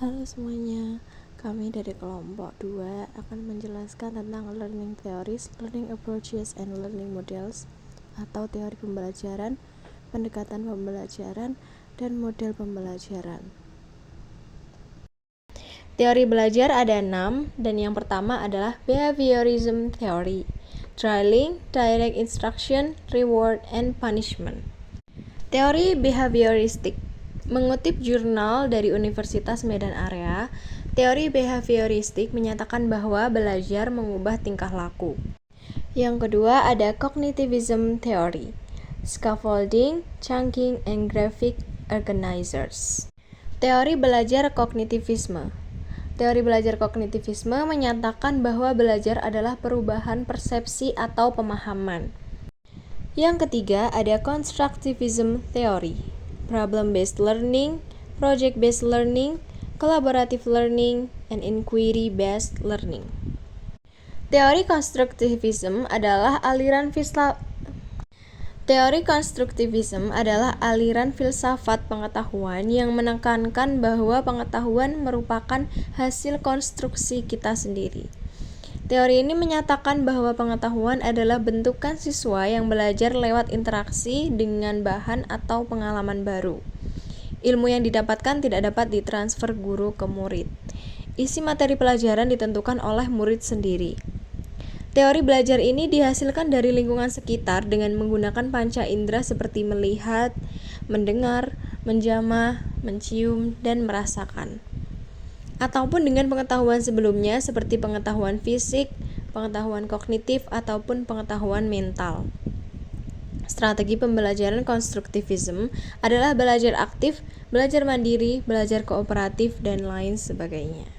Halo semuanya, kami dari kelompok 2 akan menjelaskan tentang learning theories, learning approaches, and learning models atau teori pembelajaran, pendekatan pembelajaran, dan model pembelajaran. Teori belajar ada 6, dan yang pertama adalah behaviorism theory, drilling, direct instruction, reward, and punishment. Teori behavioristik. Mengutip jurnal dari Universitas Medan Area, teori behavioristik menyatakan bahwa belajar mengubah tingkah laku. Yang kedua ada cognitivism theory, scaffolding, chunking, and graphic organizers. Teori belajar kognitivisme. Teori belajar kognitivisme menyatakan bahwa belajar adalah perubahan persepsi atau pemahaman. Yang ketiga ada constructivism theory, problem-based learning, project-based learning, collaborative learning, and inquiry-based learning. Teori konstruktivisme adalah aliran filsafat pengetahuan yang menekankan bahwa pengetahuan merupakan hasil konstruksi kita sendiri. Teori ini menyatakan bahwa pengetahuan adalah bentukan siswa yang belajar lewat interaksi dengan bahan atau pengalaman baru. Ilmu yang didapatkan tidak dapat ditransfer guru ke murid. Isi materi pelajaran ditentukan oleh murid sendiri. Teori belajar ini dihasilkan dari lingkungan sekitar dengan menggunakan panca indera seperti melihat, mendengar, menjamah, mencium, dan merasakan. Ataupun dengan pengetahuan sebelumnya seperti pengetahuan fisik, pengetahuan kognitif, ataupun pengetahuan mental. Strategi pembelajaran konstruktivisme adalah belajar aktif, belajar mandiri, belajar kooperatif, dan lain sebagainya.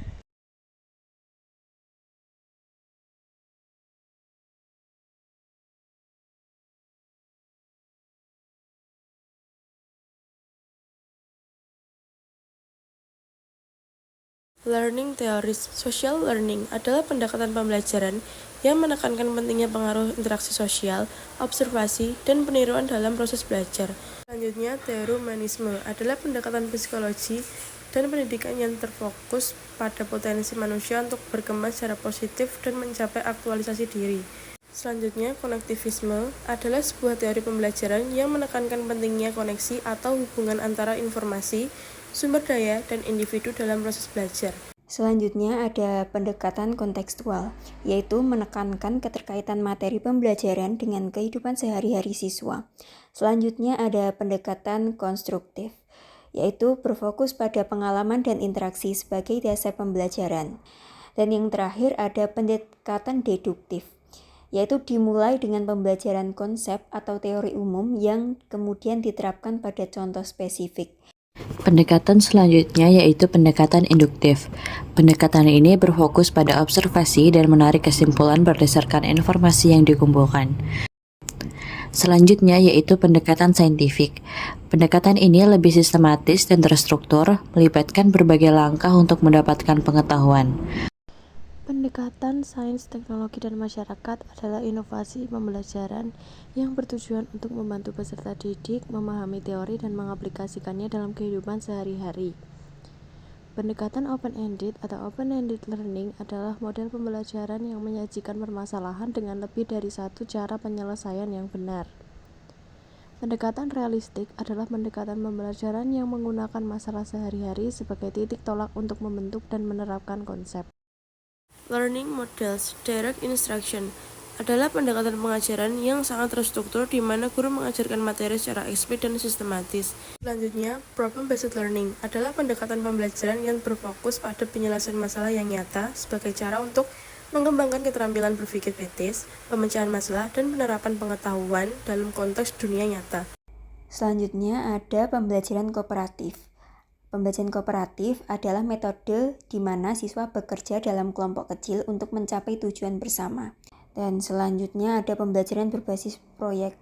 Learning theories. Social learning adalah pendekatan pembelajaran yang menekankan pentingnya pengaruh interaksi sosial, observasi, dan peniruan dalam proses belajar. Selanjutnya, teori humanisme adalah pendekatan psikologi dan pendidikan yang terfokus pada potensi manusia untuk berkembang secara positif dan mencapai aktualisasi diri. Selanjutnya, konektivisme adalah sebuah teori pembelajaran yang menekankan pentingnya koneksi atau hubungan antara informasi, sumber daya, dan individu dalam proses belajar. Selanjutnya ada pendekatan kontekstual, yaitu menekankan keterkaitan materi pembelajaran dengan kehidupan sehari-hari siswa. Selanjutnya ada pendekatan konstruktif, yaitu berfokus pada pengalaman dan interaksi sebagai dasar pembelajaran. Dan yang terakhir ada pendekatan deduktif, yaitu dimulai dengan pembelajaran konsep atau teori umum yang kemudian diterapkan pada contoh spesifik. Pendekatan selanjutnya yaitu pendekatan induktif. Pendekatan ini berfokus pada observasi dan menarik kesimpulan berdasarkan informasi yang dikumpulkan. Selanjutnya yaitu pendekatan saintifik. Pendekatan ini lebih sistematis dan terstruktur, melibatkan berbagai langkah untuk mendapatkan pengetahuan. Pendekatan sains, teknologi, dan masyarakat adalah inovasi pembelajaran yang bertujuan untuk membantu peserta didik memahami teori dan mengaplikasikannya dalam kehidupan sehari-hari. Pendekatan open-ended atau open-ended learning adalah model pembelajaran yang menyajikan permasalahan dengan lebih dari satu cara penyelesaian yang benar. Pendekatan realistik adalah pendekatan pembelajaran yang menggunakan masalah sehari-hari sebagai titik tolak untuk membentuk dan menerapkan konsep. Learning models, direct instruction adalah pendekatan pengajaran yang sangat terstruktur di mana guru mengajarkan materi secara eksplisit dan sistematis. Selanjutnya, problem-based learning adalah pendekatan pembelajaran yang berfokus pada penyelesaian masalah yang nyata sebagai cara untuk mengembangkan keterampilan berpikir kritis, pemecahan masalah, dan penerapan pengetahuan dalam konteks dunia nyata. Selanjutnya ada pembelajaran kooperatif. Pembelajaran kooperatif adalah metode di mana siswa bekerja dalam kelompok kecil untuk mencapai tujuan bersama. Dan selanjutnya ada pembelajaran berbasis proyek,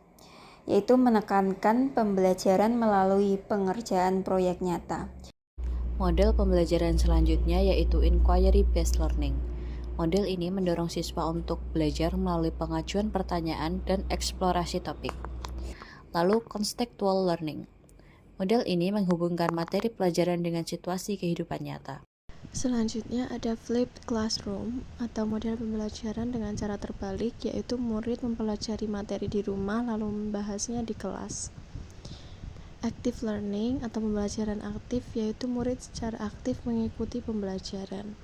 yaitu menekankan pembelajaran melalui pengerjaan proyek nyata. Model pembelajaran selanjutnya yaitu inquiry-based learning. Model ini mendorong siswa untuk belajar melalui pengajuan pertanyaan dan eksplorasi topik. Lalu contextual learning. Model ini menghubungkan materi pelajaran dengan situasi kehidupan nyata. Selanjutnya ada flipped classroom atau model pembelajaran dengan cara terbalik, yaitu murid mempelajari materi di rumah lalu membahasnya di kelas. Active learning atau pembelajaran aktif, yaitu murid secara aktif mengikuti pembelajaran.